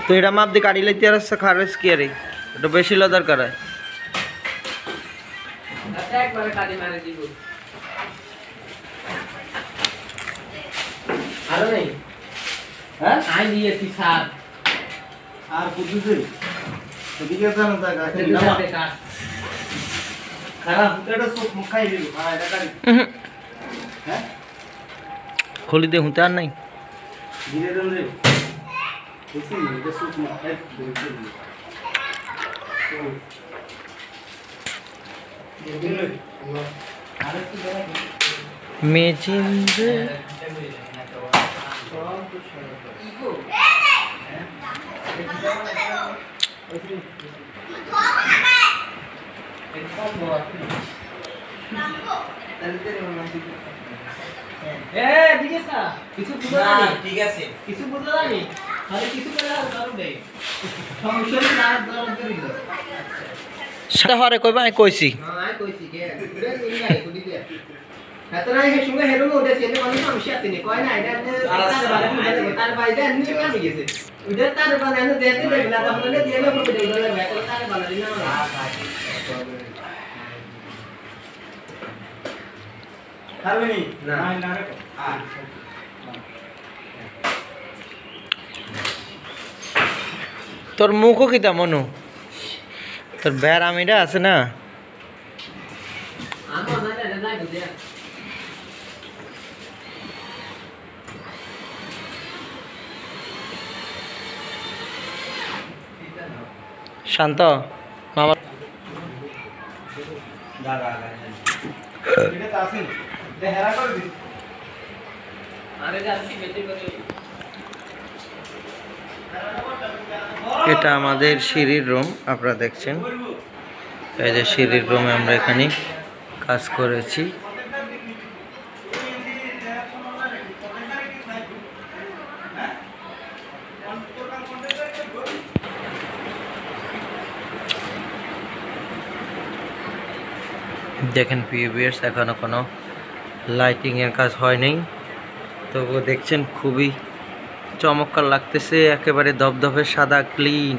তো এটা মাপ দিয়ে কাটি লাইতে আর খারেস কি আরে এটা বেশি লো দরকার হয় একবারে কাটি মারে দিব আরো নেই হ্যাঁ আই দিয়েছি স্যার আর বুঝুছি এদিকে জানা জায়গা কাট খারাপ এটা সব মুখ খাই দিল হ্যাঁ এটা কাটি হ্যাঁ খুলি দে হুঁতে আর নাই ধীরে ধীরে বুঝছি এটা সব মুখ খাই দিল মেজিন্দে ঠিক আছে কিছু বুঝতে জানি আরে কিছু করে আর ধরো দেই সমস্যা নেই আর ধরো দিই সেটা হরে কইবা আমি কইছি হ্যাঁ কইছি কে পুরো নিয়ে যাই কুদি দিয়া এতরা হে সঙ্গে হেরো ওটা সেনে কোনো সমস্যা আছে নি কয় না এটা তার বাইরে নিয়ে আমি গেছে ওটা তার বানানো দিতে দেবে না তাহলে দিয়ে দেবে পুরো দিয়ে দেবে এটা তার বানানো না খাবে না না রে তোর মুখও কিতা মনু তোর ব্যারামিটা আছে না আমার না এটা নাই বুঝে শান্ত মামা দাদা এটা তো আছে দেহরা করে দিস আরে যাচ্ছি বেঁচে করে এটা আমাদের সিঁড়ির রুম আপনারা দেখছেন এই যে সিঁড়ির রুমে আমরা এখানে কাজ করেছি দেখেন পিভিএস এখনো কোনো লাইটিং এর কাজ হয়নি তবুও দেখছেন খুবই চমৎকার লাগতেছে একেবারে ধবধবে সাদা ক্লিন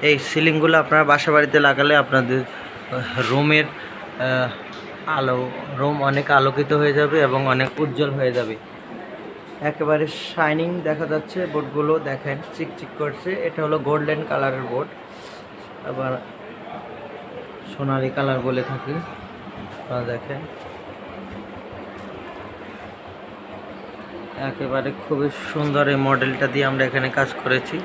এই সিলিংগুলো আপনারা বাসা বাড়িতে লাগালে আপনাদের রুমের রুম অনেক আলোকিত হয়ে যাবে এবং অনেক উজ্জ্বল হয়ে যাবে একেবারে শাইনিং দেখা যাচ্ছে বোর্ডগুলো দেখেন চিকচিক করছে এটা হলো গোল্ডেন কালারের বোর্ড আবার সোনালী কালার বলে থাকি আপনারা দেখেন একেবারে খুবই সুন্দর এই মডেলটা দিয়ে আমরা এখানে কাজ করেছি